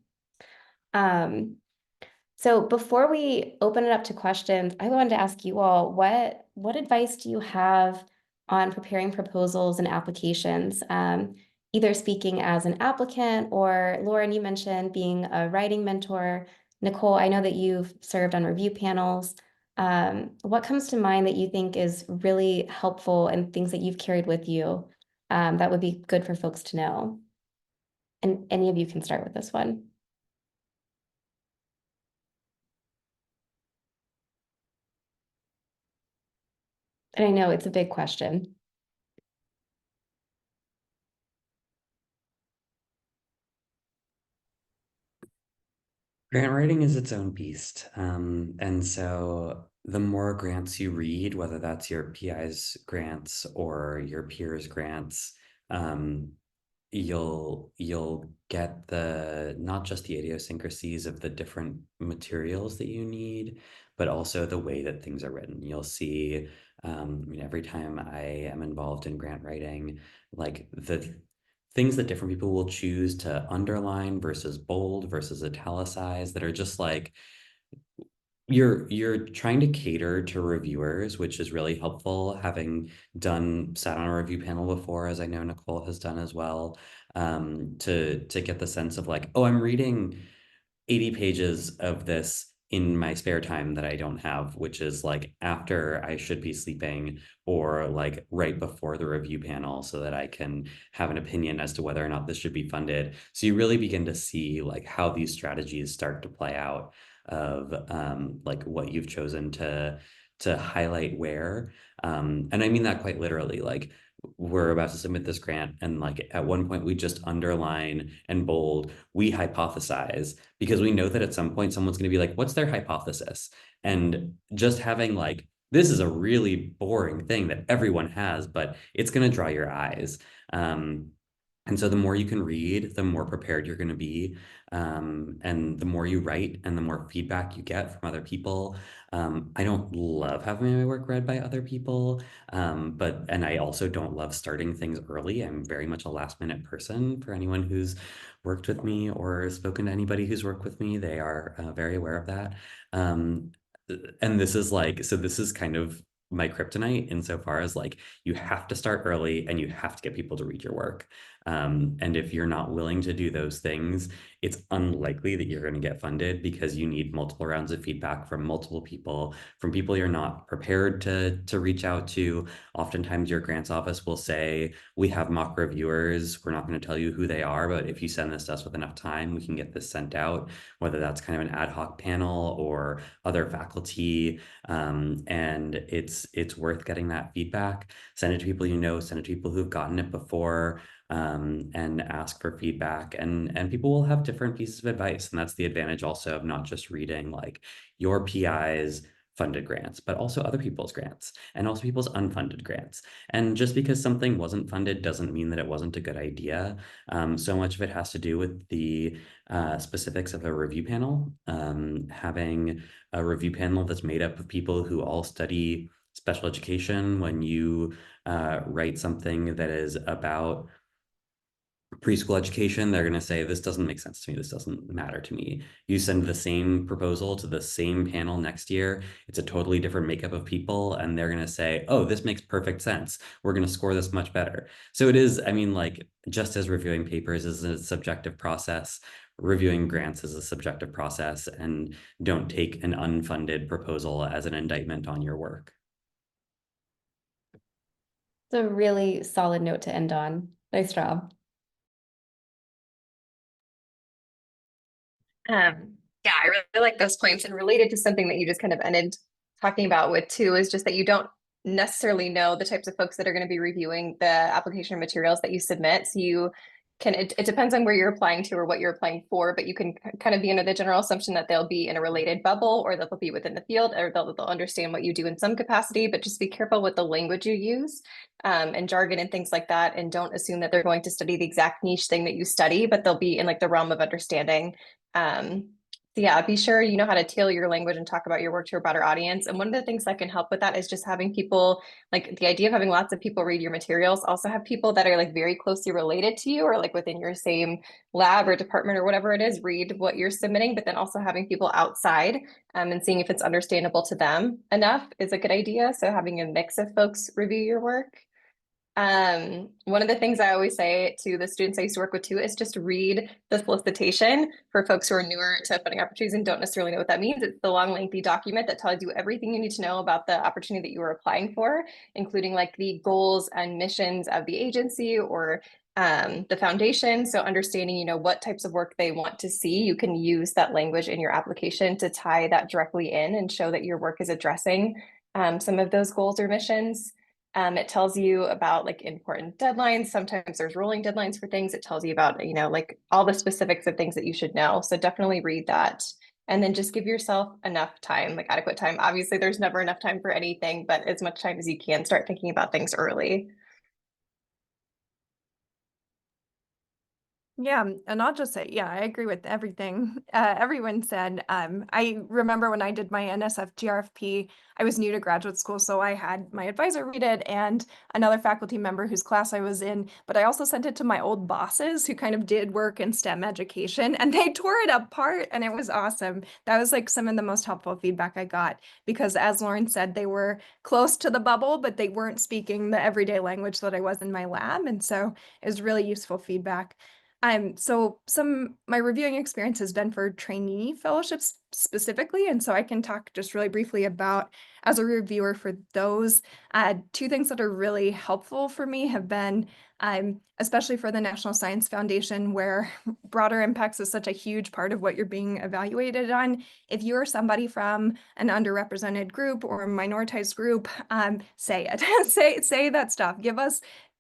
So before we open it up to questions, I wanted to ask you all, what advice do you have on preparing proposals and applications? Either speaking as an applicant, or Lauren, you mentioned being a writing mentor. Nicole, I know that you've served on review panels. What comes to mind that you think is really helpful and things that you've carried with you that would be good for folks to know? And any of you can start with this one. And I know it's a big question. Grant writing is its own beast. And so the more grants you read, whether that's your PI's grants or your peers' grants, you'll get the not just the idiosyncrasies of the different materials that you need, but also the way that things are written. You'll see, I mean, every time I am involved in grant writing, like the things that different people will choose to underline versus bold versus italicize that are just like you're trying to cater to reviewers, which is really helpful. Having sat on a review panel before, as I know Nicole has done as well, to get the sense of like, oh, I'm reading 80 pages of this in my spare time that I don't have, which is like after I should be sleeping or like right before the review panel so that I can have an opinion as to whether or not this should be funded. So you really begin to see like how these strategies start to play out of like what you've chosen to highlight where. And I mean that quite literally, like we're about to submit this grant and like at one point we just underline and bold we hypothesize because we know that at some point someone's going to be like what's their hypothesis, and just having like this is a really boring thing that everyone has but it's going to draw your eyes. And so the more you can read, the more prepared you're going to be. And the more you write and the more feedback you get from other people. I don't love having my work read by other people, and I also don't love starting things early. I'm very much a last minute person. For anyone who's worked with me or spoken to anybody who's worked with me, they are very aware of that. Um, and this is like, so this is kind of my kryptonite insofar as like you have to start early and you have to get people to read your work. And if you're not willing to do those things, it's unlikely that you're going to get funded because you need multiple rounds of feedback from multiple people, from people you're not prepared to reach out to. Oftentimes your grants office will say, we have mock reviewers. We're not going to tell you who they are, but if you send this to us with enough time, we can get this sent out, whether that's kind of an ad hoc panel or other faculty. And it's worth getting that feedback. Send it to people you know, send it to people who've gotten it before, and ask for feedback. And people will have different pieces of advice. And that's the advantage also of not just reading like your PI's funded grants, but also other people's grants and also people's unfunded grants. And just because something wasn't funded doesn't mean that it wasn't a good idea. So much of it has to do with the specifics of a review panel. Having a review panel that's made up of people who all study special education. When you write something that is about preschool education, they're going to say, this doesn't make sense to me. This doesn't matter to me. You send the same proposal to the same panel next year. It's a totally different makeup of people. And they're going to say, oh, this makes perfect sense. We're going to score this much better. So it is, I mean, like, just as reviewing papers is a subjective process, reviewing grants is a subjective process, and don't take an unfunded proposal as an indictment on your work. It's a really solid note to end on. Nice job. Yeah, I really like those points, and related to something that you just kind of ended talking about with too is just that you don't necessarily know the types of folks that are going to be reviewing the application materials that you submit. So you can, it depends on where you're applying to or what you're applying for, but you can kind of be under the general assumption that they'll be in a related bubble or that they'll be within the field or they'll understand what you do in some capacity, but just be careful with the language you use, and jargon and things like that. And don't assume that they're going to study the exact niche thing that you study, but they'll be in like the realm of understanding. So yeah, be sure you know how to tailor your language and talk about your work to a broader audience. And one of the things that can help with that is just having people, like the idea of having lots of people read your materials, also have people that are like very closely related to you or like within your same lab or department or whatever it is, read what you're submitting, but then also having people outside, and seeing if it's understandable to them enough is a good idea. So having a mix of folks review your work. One of the things I always say to the students I used to work with too is just read the solicitation for folks who are newer to funding opportunities and don't necessarily know what that means. It's the long, lengthy document that tells you everything you need to know about the opportunity that you are applying for, including like the goals and missions of the agency or the foundation. So understanding, you know, what types of work they want to see, you can use that language in your application to tie that directly in and show that your work is addressing some of those goals or missions. It tells you about like important deadlines. Sometimes there's rolling deadlines for things. It tells you about, you know, like all the specifics of things that you should know. So definitely read that. And then just give yourself enough time, like adequate time. Obviously, there's never enough time for anything, but as much time as you can, start thinking about things early. Yeah, and I'll just say, yeah, I agree with everything everyone said. I remember when I did my NSF GRFP, I was new to graduate school, so I had my advisor read it and another faculty member whose class I was in, but I also sent it to my old bosses who kind of did work in STEM education, and they tore it apart, and it was awesome. That was like some of the most helpful feedback I got, because as Lauren said, they were close to the bubble, but they weren't speaking the everyday language that I was in my lab, and so it was really useful feedback. So my reviewing experience has been for trainee fellowships specifically, and so I can talk just really briefly about, as a reviewer for those, two things that are really helpful for me have been, especially for the National Science Foundation, where broader impacts is such a huge part of what you're being evaluated on. If you're somebody from an underrepresented group or a minoritized group, say it, say that stuff.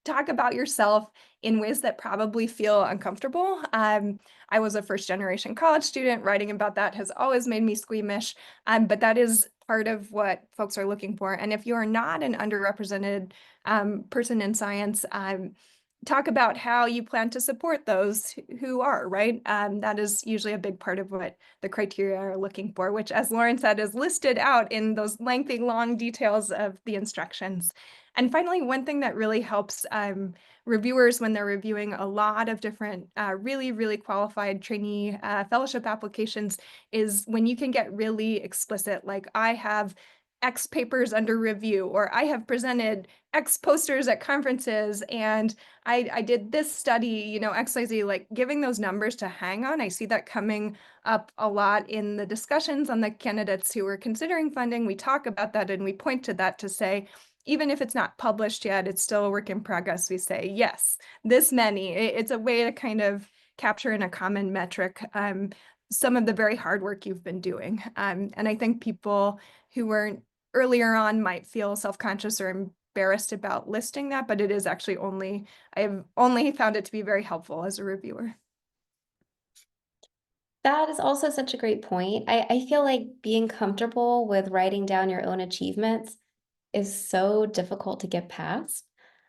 Talk about yourself in ways that probably feel uncomfortable. I was a first generation college student. Writing about that has always made me squeamish, but that is part of what folks are looking for. And if you're not an underrepresented person in science, talk about how you plan to support those who are, right? That is usually a big part of what the criteria are looking for, which, as Lauren said, is listed out in those lengthy, long details of the instructions. And finally, one thing that really helps reviewers when they're reviewing a lot of different really, really qualified trainee fellowship applications is when you can get really explicit, like I have X papers under review, or I have presented X posters at conferences, and I did this study, you know, XYZ, like giving those numbers to hang on. I see that coming up a lot in the discussions on the candidates who are considering funding. We talk about that and we point to that to say, even if it's not published yet, it's still a work in progress. We say, yes, this many. It's a way to kind of capture in a common metric some of the very hard work you've been doing. And I think people who weren't earlier on might feel self-conscious or embarrassed about listing that, but it is actually I've only found it to be very helpful as a reviewer. That is also such a great point. I feel like being comfortable with writing down your own achievements is so difficult to get past,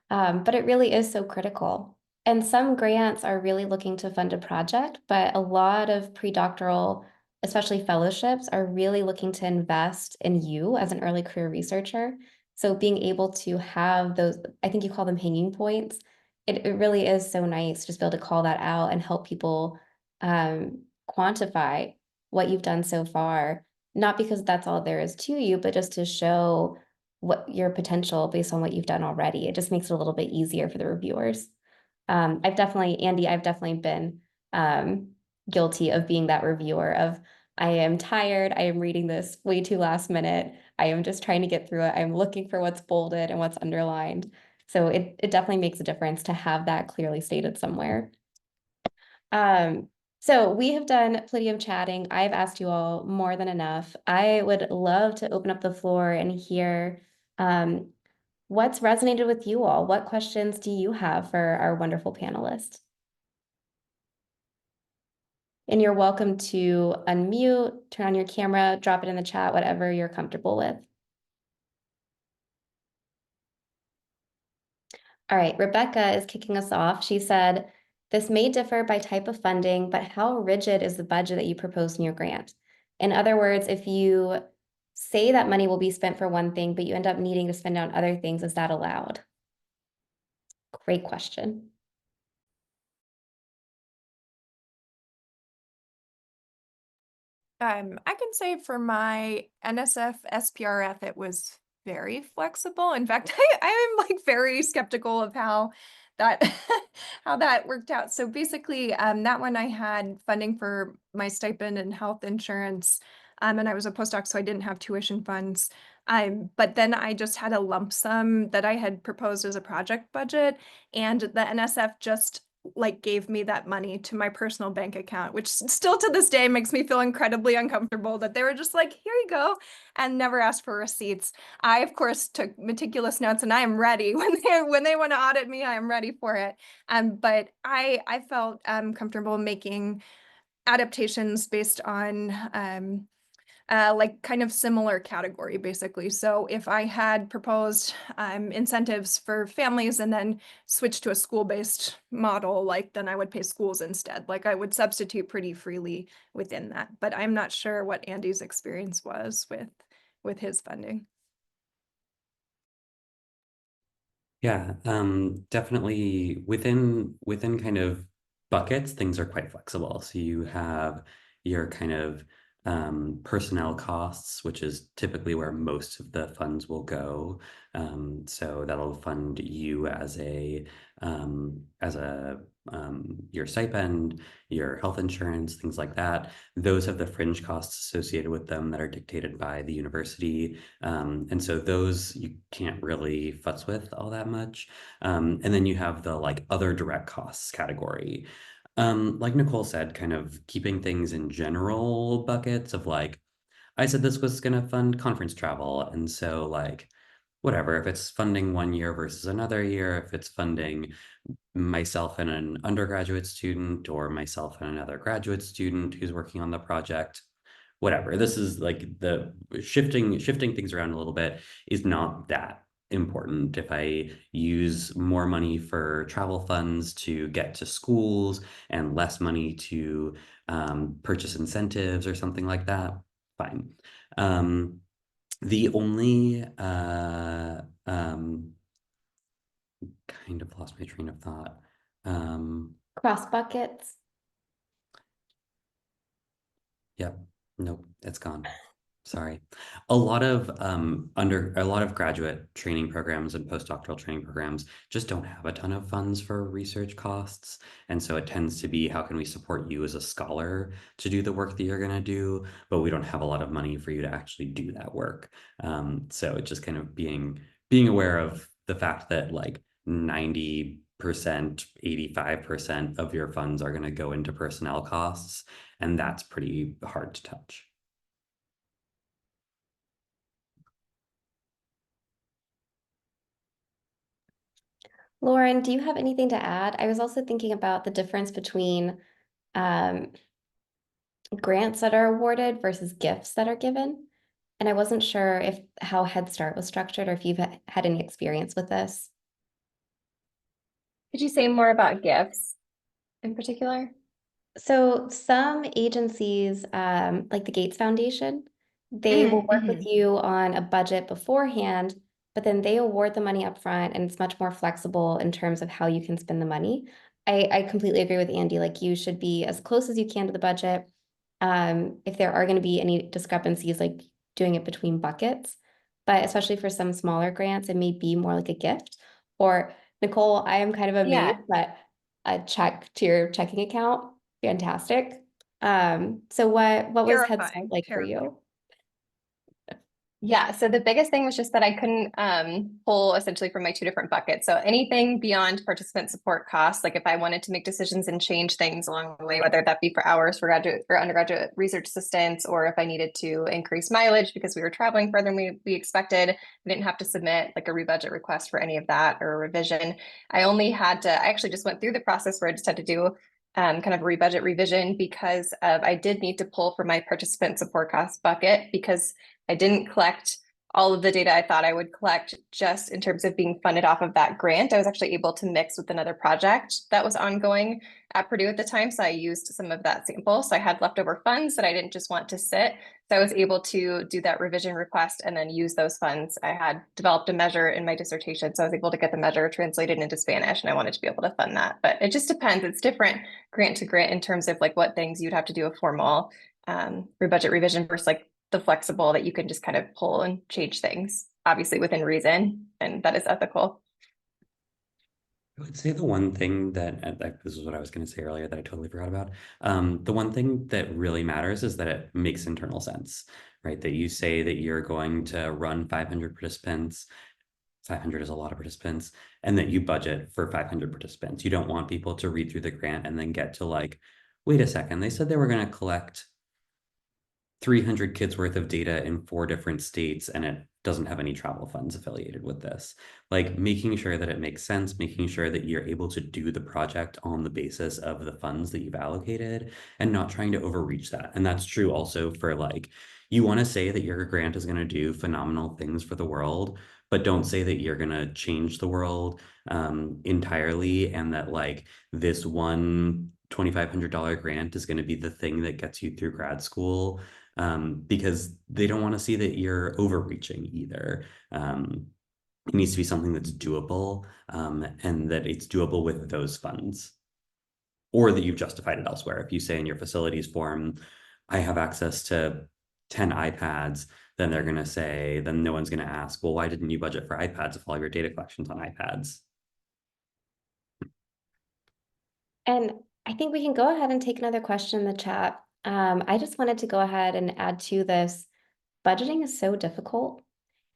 but it really is so critical. And some grants are really looking to fund a project, but a lot of pre-doctoral, especially fellowships, are really looking to invest in you as an early career researcher. So being able to have those, I think you call them hanging points, it really is so nice just to be able to call that out and help people quantify what you've done so far, not because that's all there is to you, but just to show what your potential based on what you've done already. It just makes it a little bit easier for the reviewers. Andy, I've definitely been guilty of being that reviewer of, I am tired, I am reading this way too last minute, I am just trying to get through it, I'm looking for what's bolded and what's underlined. So it definitely makes a difference to have that clearly stated somewhere. So we have done plenty of chatting. I've asked you all more than enough. I would love to open up the floor and hear what's resonated with you all. What questions do you have for our wonderful panelists? And you're welcome to unmute, turn on your camera, drop it in the chat, whatever you're comfortable with. All right, Rebecca is kicking us off. She said, this may differ by type of funding, but how rigid is the budget that you propose in your grant? In other words, if you say that money will be spent for one thing, but you end up needing to spend on other things, is that allowed? Great question. I can say for my NSF SPRF, it was very flexible. In fact, I am like very skeptical of how that how that worked out. So basically, that one I had funding for my stipend and health insurance, and I was a postdoc, so I didn't have tuition funds. But then I just had a lump sum that I had proposed as a project budget, and the NSF just like gave me that money to my personal bank account, which still to this day makes me feel incredibly uncomfortable that they were just like, here you go, and never asked for receipts. I, of course, took meticulous notes, and I am ready when they want to audit me, I am ready for it. But I felt comfortable making adaptations based on like kind of similar category, basically. So if I had proposed incentives for families and then switched to a school-based model, like then I would pay schools instead. Like I would substitute pretty freely within that. But I'm not sure what Andy's experience was with his funding. Yeah, definitely within kind of buckets, things are quite flexible. So you have your kind of personnel costs, which is typically where most of the funds will go. So that'll fund you as a your stipend, your health insurance, things like that. Those have the fringe costs associated with them that are dictated by the university. And so those you can't really futz with all that much. And then you have the like other direct costs category. Like Nicole said, kind of keeping things in general buckets of like, I said this was going to fund conference travel. And so like, whatever, if it's funding one year versus another year, if it's funding myself and an undergraduate student or myself and another graduate student who's working on the project, whatever. This is like the shifting things around a little bit is not that important. If I use more money for travel funds to get to schools and less money to purchase incentives or something like that, fine. The only kind of lost my train of thought. Cross buckets. Yep. Nope, it's gone. Sorry. A lot of graduate training programs and postdoctoral training programs just don't have a ton of funds for research costs. And so it tends to be, how can we support you as a scholar to do the work that you're going to do, but we don't have a lot of money for you to actually do that work. So it's just kind of being aware of the fact that like 90%, 85% of your funds are going to go into personnel costs, and that's pretty hard to touch. Lauren, do you have anything to add? I was also thinking about the difference between grants that are awarded versus gifts that are given. And I wasn't sure if how Head Start was structured or if you've had any experience with this. Could you say more about gifts in particular? So some agencies, like the Gates Foundation, they will work with you on a budget beforehand, but then they award the money up front, and it's much more flexible in terms of how you can spend the money. I completely agree with Andy, like you should be as close as you can to the budget. If there are going to be any discrepancies, like doing it between buckets, but especially for some smaller grants, it may be more like a gift. Or Nicole, I am kind of amazed that a check to your checking account. Fantastic. So what was Head Start Terrifying, like for terrifying. you? Yeah, so the biggest thing was just that I couldn't pull essentially from my two different buckets. So anything beyond participant support costs, like if I wanted to make decisions and change things along the way, whether that be for hours for graduate or undergraduate research assistants, or if I needed to increase mileage because we were traveling further than we expected, I didn't have to submit like a rebudget request for any of that or a revision. I actually just went through the process where I just had to do kind of a rebudget revision because I did need to pull from my participant support cost bucket because I didn't collect all of the data I thought I would collect just in terms of being funded off of that grant. I was actually able to mix with another project that was ongoing at Purdue at the time. So I used some of that sample. So I had leftover funds that I didn't just want to sit. So I was able to do that revision request and then use those funds. I had developed a measure in my dissertation. So I was able to get the measure translated into Spanish, and I wanted to be able to fund that. But it just depends. It's different grant to grant in terms of like what things you'd have to do a formal rebudget revision versus like the flexible that you can just kind of pull and change things, obviously within reason, and that is ethical. I would say the one thing that this is what I was going to say earlier that I totally forgot about. The one thing that really matters is that it makes internal sense, right? That you say that you're going to run 500 participants. 500 is a lot of participants, and that you budget for 500 participants. You don't want people to read through the grant and then get to like, wait a second, they said they were going to collect 300 kids worth of data in 4 different states, and it doesn't have any travel funds affiliated with this. Like making sure that it makes sense, making sure that you're able to do the project on the basis of the funds that you've allocated and not trying to overreach that. And that's true also for like, you want to say that your grant is going to do phenomenal things for the world, but don't say that you're going to change the world entirely, and that like this one $2,500 grant is going to be the thing that gets you through grad school, because they don't want to see that you're overreaching either. It needs to be something that's doable, and that it's doable with those funds, or that you've justified it elsewhere. If you say in your facilities form, I have access to 10 iPads, then they're going to say, then no one's going to ask, well, why didn't you budget for iPads if all of your data collection's on iPads? And I think we can go ahead and take another question in the chat. I just wanted to go ahead and add to this. Budgeting is so difficult,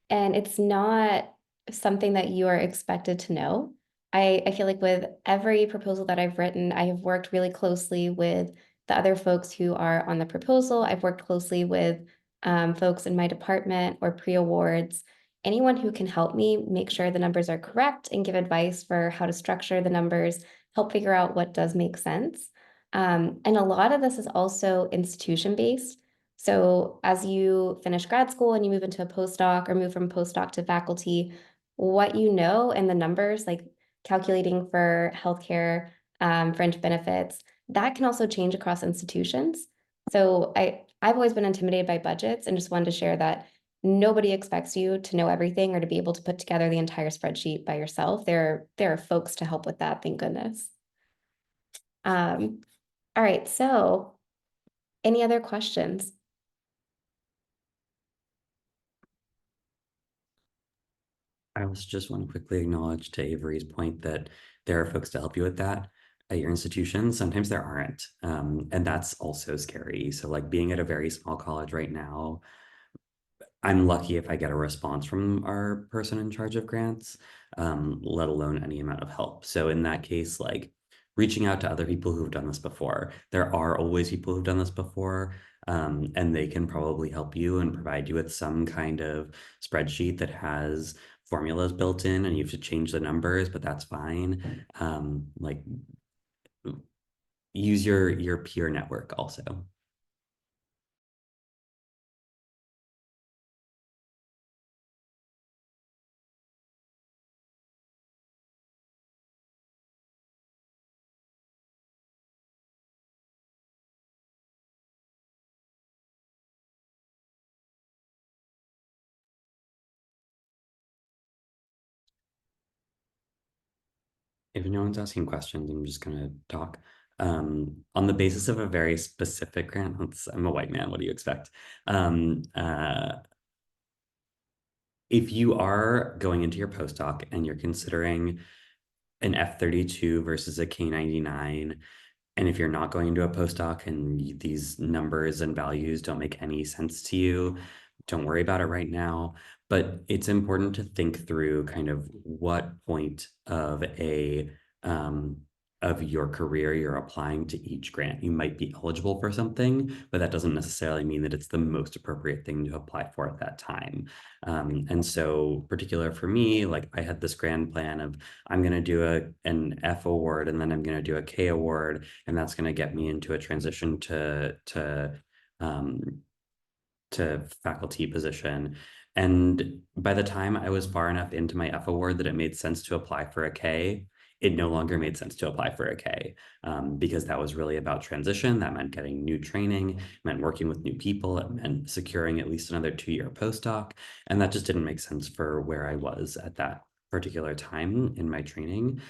and it's not something that you are expected to know. I feel like with every proposal that I've written, I have worked really closely with the other folks who are on the proposal. I've worked closely with folks in my department or pre-awards, anyone who can help me make sure the numbers are correct and give advice for how to structure the numbers, help figure out what does make sense. And a lot of this is also institution-based. So as you finish grad school and you move into a postdoc or move from postdoc to faculty, what you know and the numbers, like calculating for healthcare, fringe benefits, that can also change across institutions. So I've always been intimidated by budgets and just wanted to share that nobody expects you to know everything or to be able to put together the entire spreadsheet by yourself. There are folks to help with that, thank goodness. All right, so any other questions? I also just want to quickly acknowledge to Avery's point that there are folks to help you with that at your institution. Sometimes there aren't, and that's also scary. So like being at a very small college right now, I'm lucky if I get a response from our person in charge of grants, let alone any amount of help. So in that case, like reaching out to other people who've done this before, there are always people who've done this before, and they can probably help you and provide you with some kind of spreadsheet that has formulas built in and you have to change the numbers, but that's fine. Like use your peer network also. If no one's asking questions, I'm just gonna talk. On the basis of a very specific grant, I'm a white man, what do you expect? If you are going into your postdoc and you're considering an F-32 versus a K-99, and if you're not going into a postdoc and these numbers and values don't make any sense to you, don't worry about it right now. But it's important to think through kind of what point of your career you're applying to each grant. You might be eligible for something, but that doesn't necessarily mean that it's the most appropriate thing to apply for at that time. And so particular for me, like I had this grand plan of I'm going to do an F award and then I'm going to do a K award, and that's going to get me into a transition to faculty position. And by the time I was far enough into my F award that it made sense to apply for a K, it no longer made sense to apply for a K, because that was really about transition. That meant getting new training, meant working with new people, it meant securing at least another 2-year postdoc. And that just didn't make sense for where I was at that particular time in my training.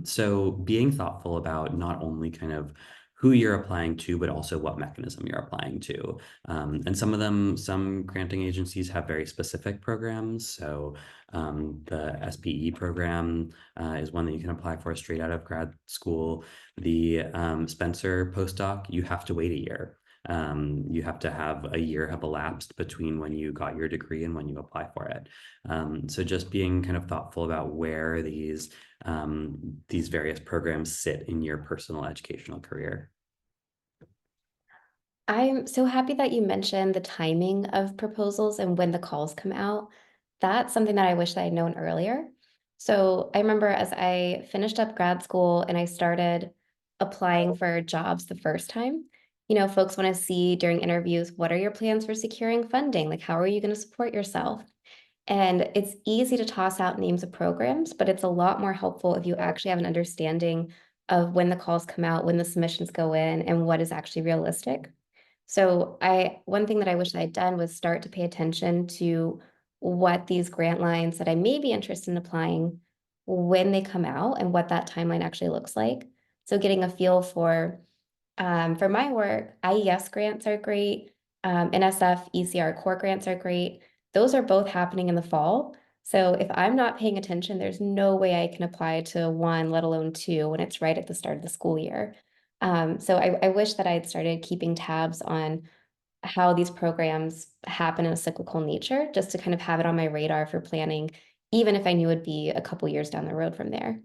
So being thoughtful about not only kind of who you're applying to, but also what mechanism you're applying to. And some granting agencies have very specific programs. So the SPE program is one that you can apply for straight out of grad school. The Spencer postdoc, you have to wait a year. You have to have a year have elapsed between when you got your degree and when you apply for it. So just being kind of thoughtful about where these various programs sit in your personal educational career. I'm so happy that you mentioned the timing of proposals and when the calls come out. That's something that I wish that I'd known earlier. So I remember as I finished up grad school and I started applying for jobs the first time, folks want to see during interviews, what are your plans for securing funding? Like, how are you going to support yourself? And it's easy to toss out names of programs, but it's a lot more helpful if you actually have an understanding of when the calls come out, when the submissions go in, and what is actually realistic. So one thing that I wish I'd done was start to pay attention to what these grant lines that I may be interested in applying, when they come out and what that timeline actually looks like. So getting a feel for my work, IES grants are great. NSF, ECR core grants are great. Those are both happening in the fall. So if I'm not paying attention, there's no way I can apply to one, let alone two, when it's right at the start of the school year. So I wish that I had started keeping tabs on how these programs happen in a cyclical nature, just to kind of have it on my radar for planning, even if I knew it'd be a couple years down the road from there.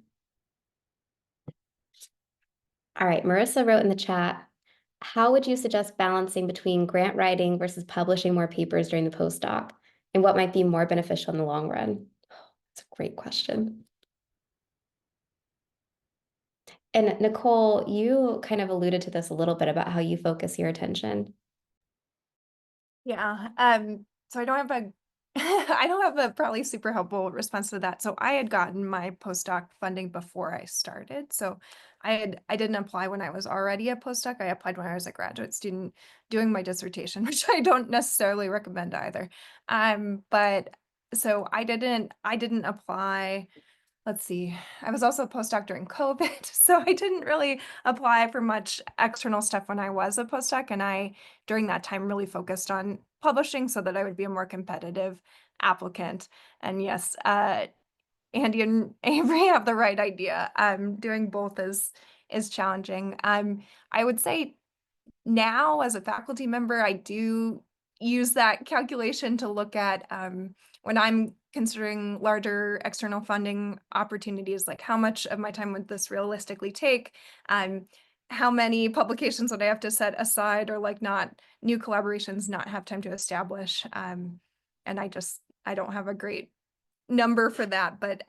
All right, Marissa wrote in the chat, how would you suggest balancing between grant writing versus publishing more papers during the postdoc? And what might be more beneficial in the long run? That's a great question. And Nicole, you kind of alluded to this a little bit about how you focus your attention. Yeah, so I don't have a I don't have a probably super helpful response to that. So I had gotten my postdoc funding before I started. So I didn't apply when I was already a postdoc. I applied when I was a graduate student doing my dissertation, which I don't necessarily recommend either. But so I didn't apply. Let's see, I was also a postdoc during COVID, so I didn't really apply for much external stuff when I was a postdoc. And I, during that time, really focused on publishing so that I would be a more competitive applicant. And yes, Andy and Avery have the right idea. Doing both is challenging. I would say now as a faculty member, I do use that calculation to look at when I'm considering larger external funding opportunities, like how much of my time would this realistically take? How many publications would I have to set aside, or like not new collaborations not have time to establish? And I don't have a great number for that, but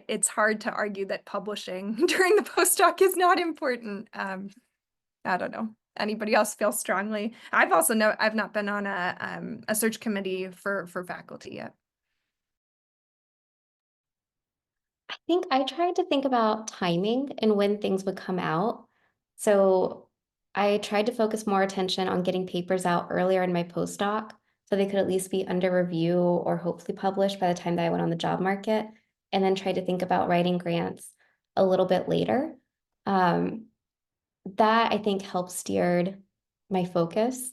it's hard to argue that publishing during the postdoc is not important. I don't know. Anybody else feel strongly? I've not been on a search committee for faculty yet. I think I tried to think about timing and when things would come out. So I tried to focus more attention on getting papers out earlier in my postdoc so they could at least be under review or hopefully published by the time that I went on the job market, and then tried to think about writing grants a little bit later. That I think helped steered my focus.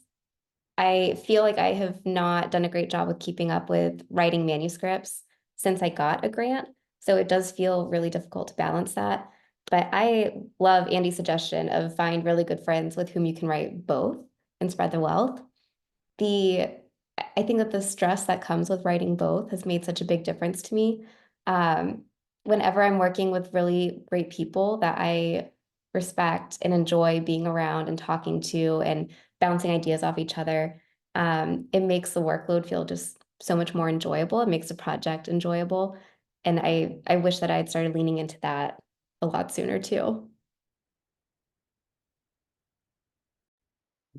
I feel like I have not done a great job with keeping up with writing manuscripts since I got a grant. So it does feel really difficult to balance that. But I love Andy's suggestion of find really good friends with whom you can write both and spread the wealth. I think that the stress that comes with writing both has made such a big difference to me. Whenever I'm working with really great people that I respect and enjoy being around and talking to and bouncing ideas off each other, it makes the workload feel just so much more enjoyable. It makes the project enjoyable. And I wish that I had started leaning into that a lot sooner too.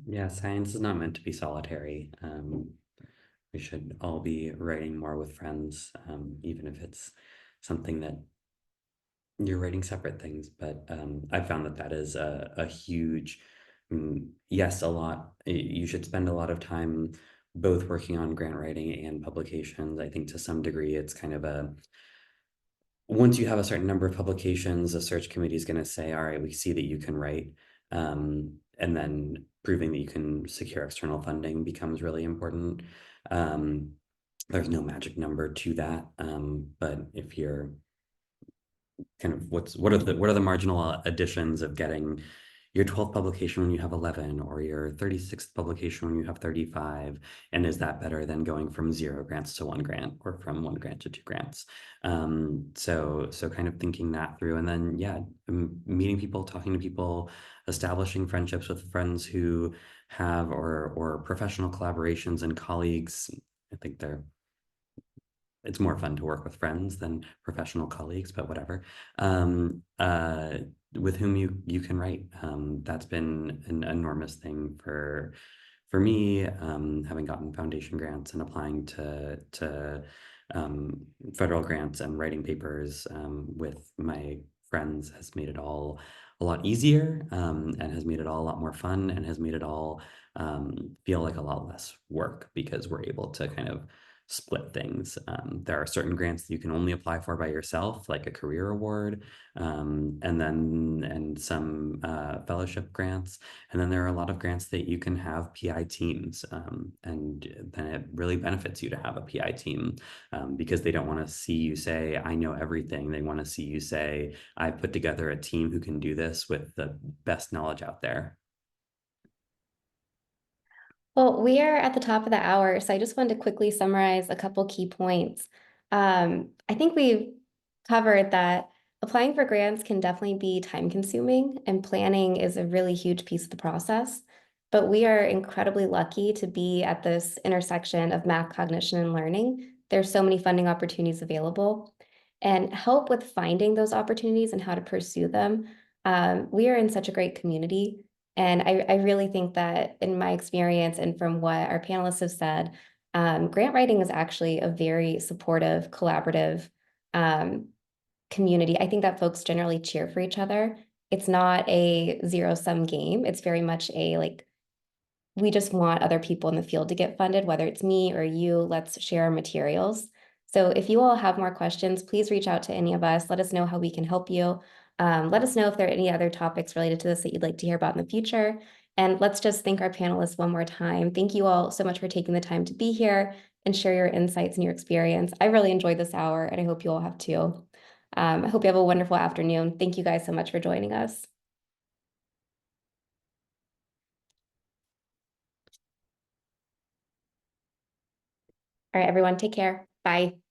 Yeah, science is not meant to be solitary. We should all be writing more with friends, even if it's something that you're writing separate things. But I've found that that is a huge, yes, a lot. You should spend a lot of time both working on grant writing and publications. I think to some degree it's kind of a, once you have a certain number of publications, a search committee is going to say, all right, we see that you can write. And then proving that you can secure external funding becomes really important. There's no magic number to that. But if you're kind of what are the marginal additions of getting your 12th publication when you have 11, or your 36th publication when you have 35, and is that better than going from 0 grants to 1 grant, or from 1 grant to 2 grants? So kind of thinking that through, and then yeah, meeting people, talking to people, establishing friendships with friends who have or professional collaborations and colleagues. I think it's more fun to work with friends than professional colleagues, but whatever. With whom you can write. That's been an enormous thing for me, having gotten foundation grants and applying to federal grants and writing papers with my friends has made it all a lot easier, and has made it all a lot more fun, and has made it all feel like a lot less work, because we're able to kind of split things. There are certain grants that you can only apply for by yourself, like a career award, and some fellowship grants. And then there are a lot of grants that you can have PI teams, and then it really benefits you to have a PI team, because they don't want to see you say, I know everything. They want to see you say, I put together a team who can do this with the best knowledge out there. Well, we are at the top of the hour, so I just wanted to quickly summarize a couple key points. I think we've covered that applying for grants can definitely be time consuming, and planning is a really huge piece of the process. But we are incredibly lucky to be at this intersection of math, cognition, and learning. There's so many funding opportunities available, and help with finding those opportunities and how to pursue them. We are in such a great community. And I really think that in my experience and from what our panelists have said, grant writing is actually a very supportive, collaborative community. I think that folks generally cheer for each other. It's not a zero-sum game. It's very much a like, we just want other people in the field to get funded, whether it's me or you, let's share our materials. So if you all have more questions, please reach out to any of us. Let us know how we can help you. Let us know if there are any other topics related to this that you'd like to hear about in the future. And let's just thank our panelists one more time. Thank you all so much for taking the time to be here and share your insights and your experience. I really enjoyed this hour, and I hope you all have too. I hope you have a wonderful afternoon. Thank you guys so much for joining us. All right, everyone, take care. Bye.